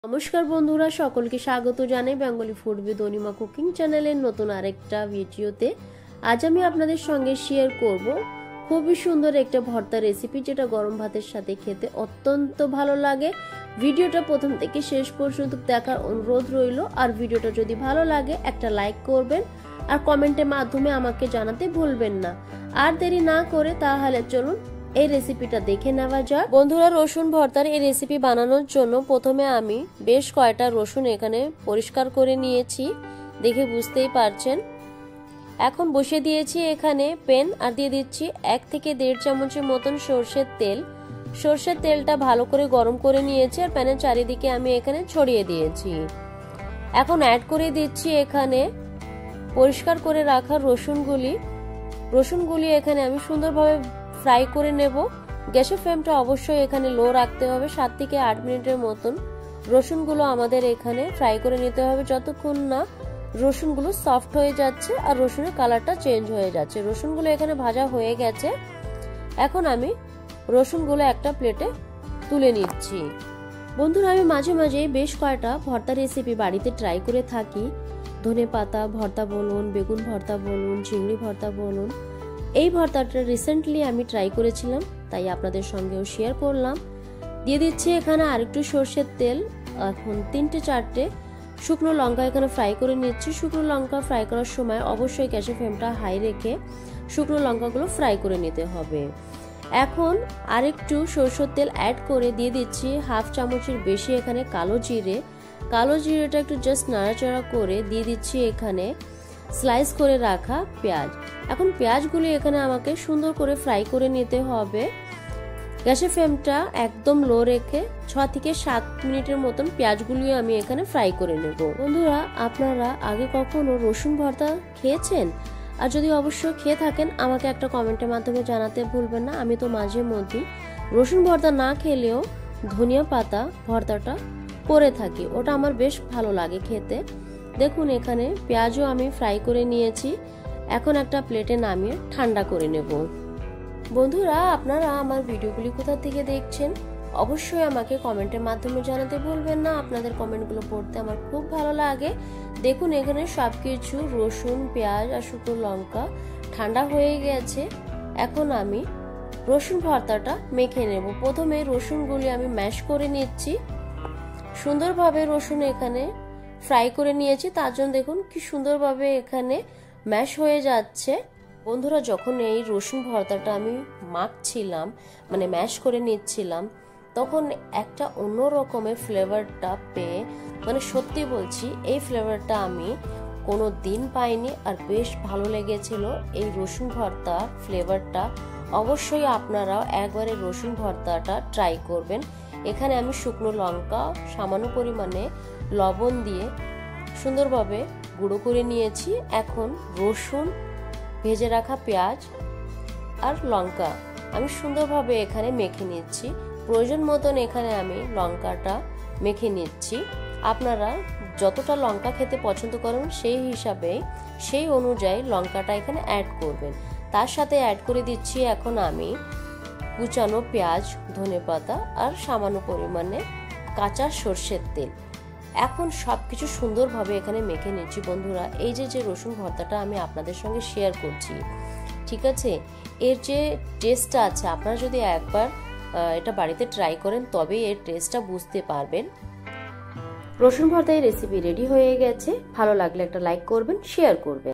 নমস্কার বন্ধুরা, সকলকে স্বাগত জানাই Bengali food with Anima cooking চ্যানেলের নতুন আরেকটা ভিডিওতে। আজ আমি আপনাদের সঙ্গে শেয়ার করব খুবই সুন্দর একটা ভর্তা রেসিপি, যেটা গরম ভাতের সাথে খেতে অত্যন্ত ভালো লাগে। ভিডিওটা প্রথম থেকে শেষ পর্যন্ত দেখার অনুরোধ রইল। আর ভিডিওটা যদি ভালো লাগে একটা লাইক করবেন আর কমেন্টের মাধ্যমে আমাকে জানাতে ভুলবেন না। আর দেরি না করে তাহলে চলুন এই রেসিপিটা দেখে নেওয়া যাক। বন্ধুরা, রসুন ভর্তার এই রেসিপি বানানোর জন্য প্রথমে আমি বেশ কয়টা রসুন এখানে পরিষ্কার করে নিয়েছি, দেখে বুঝতেই পারছেন। এখন বসিয়ে দিয়েছি এখানে প্যান, আর দিয়ে দিচ্ছি 1 থেকে 1.5 চামচের মতন সরষের তেল। সরষের তেলটা ভালো করে গরম করে নিয়েছি আর প্যানের চারিদিকে আমি এখানে ছড়িয়ে দিয়েছি। এখন অ্যাড করে দিচ্ছি এখানে পরিষ্কার করে রাখা রসুনগুলি এখানে আমি সুন্দরভাবে ফ্রাই করে নেব। গ্যাসের ফ্লেমটা অবশ্যই এখানে লো রাখতে হবে। 7 থেকে 8 মিনিটের মতন রসুনগুলো আমাদের এখানে ফ্রাই করে নিতে হবে, যতক্ষণ না রসুনগুলো সফট হয়ে যাচ্ছে আর রসুনের কালারটা চেঞ্জ হয়ে যাচ্ছে। রসুনগুলো এখানে ভাজা হয়ে গেছে। এখন আমি রসুনগুলো একটা প্লেটে তুলে নিচ্ছি। বন্ধুরা, আমি মাঝে মাঝে বেশ কয়টা ভর্তা রেসিপি বাড়িতে ট্রাই করে থাকি। ধনেপাতা ভর্তা বলুন, বেগুন ভর্তা বলুন, চিংড়ি ভর্তা বলুন। এই ভর্তাটা রিসেন্টলি আমি ট্রাই করেছিলাম, তাই আপনাদের সঙ্গেও শেয়ার করলাম। দিয়ে দিচ্ছি এখানে আরেকটু সরষের তেল। এখন 3-4টে শুকনো লঙ্কা এখানে ফ্রাই করে নিচ্ছি। শুকনো লঙ্কা ফ্রাই করার সময় অবশ্যই গ্যাসের ফ্লেমটা হাই রেখে শুকনো লঙ্কাগুলো ফ্রাই করে নিতে হবে। এখন আরেকটু সরষের তেল অ্যাড করে দিয়ে দিচ্ছি 1/2 চামচের বেশি এখানে কালো জিরেটা একটু জাস্ট নাড়াচাড়া করে দিয়ে দিচ্ছি এখানে স্লাইস করে রাখা পেঁয়াজ। এখন পেঁয়াজগুলি এখানে আমাকে সুন্দর করে ফ্রাই করে নিতে হবে। গ্যাসের ফ্লেমটা একদম লো রেখে 6 থেকে 7 মিনিটের মতন পেঁয়াজগুলি আমি এখানে ফ্রাই করে নেব। বন্ধুরা, আপনারা আগে কখনো রসুন ভর্তা খেয়েছেন? আর যদি অবশ্যই খেয়ে থাকেন আমাকে একটা কমেন্টের মাধ্যমে জানাতে ভুলবেন না। আমি তো মাঝে মধ্যে রসুন ভর্তা না খেলেও ধনিয়া পাতা ভর্তাটা করে থাকি, ওটা আমার বেশ ভালো লাগে খেতে। দেখুন, এখানে পেঁয়াজও আমি ফ্রাই করে নিয়েছি। এখন একটা প্লেটে নামিয়ে ঠান্ডা করে নেব। বন্ধুরা, আপনারা আমার ভিডিওগুলি কোথা থেকে দেখছেন অবশ্যই আমাকে কমেন্টের মাধ্যমে জানাতে ভুলবেন না। আপনাদের কমেন্টগুলো পড়তে আমার খুব ভালো লাগে। দেখুন, এখানে সবকিছু রসুন, পেঁয়াজ আর শুকনো লঙ্কা ঠান্ডা হয়ে গেছে। এখন আমি রসুন ভর্তাটা মেখে নেব। প্রথমে রসুনগুলি আমি ম্যাশ করে নিচ্ছি। সুন্দরভাবে রসুন এখানে ফ্রাই করে নিয়েছি, তার জন্য দেখুন কি সুন্দরভাবে এখানে ম্যাশ হয়ে যাচ্ছে। বন্ধুরা, যখন এই রসুন ভর্তাটা আমি মাখছিলাম, মানে ম্যাশ করে নিচ্ছিলাম, তখন একটা অন্য রকমের ফ্লেভারটা পেয়ে, মানে সত্যি বলছি এই ফ্লেভারটা আমি কোনো দিন পাইনি, আর বেশ ভালো লেগেছিল এই রসুন ভর্তার ফ্লেভারটা। অবশ্যই আপনারাও একবারে রসুন ভর্তাটা ট্রাই করবেন। এখানে আমি শুকনো লঙ্কা সামান্য পরিমাণে লবণ দিয়ে সুন্দরভাবে গুঁড়ো করে নিয়েছি। এখন রসুন, ভেজে রাখা পেঁয়াজ আর লঙ্কা আমি সুন্দরভাবে এখানে মেখে নিচ্ছি। প্রয়োজন মতন এখানে আমি লঙ্কাটা মেখে নিচ্ছি। আপনারা যতটা লঙ্কা খেতে পছন্দ করেন সেই অনুযায়ী লঙ্কাটা এখানে অ্যাড করবেন। তার সাথে অ্যাড করে দিচ্ছি এখন আমি কুচানো পেঁয়াজ, ধনেপাতা আর সামান্য পরিমাণে কাঁচা সরষের তেল। এখন সবকিছু সুন্দরভাবে এখানে মেখে নিচ্ছি। বন্ধুরা, এই যে রসুন ভর্তাটা আমি আপনাদের সঙ্গে শেয়ার করছি, ঠিক আছে, এর যে টেস্টটা আছে, আপনারা যদি একবার এটা বাড়িতে ট্রাই করেন তবে এর টেস্টটা বুঝতে পারবেন। রসুন ভর্তা এই রেসিপি রেডি হয়ে গেছে। ভালো লাগলে একটা লাইক করবেন, শেয়ার করবেন।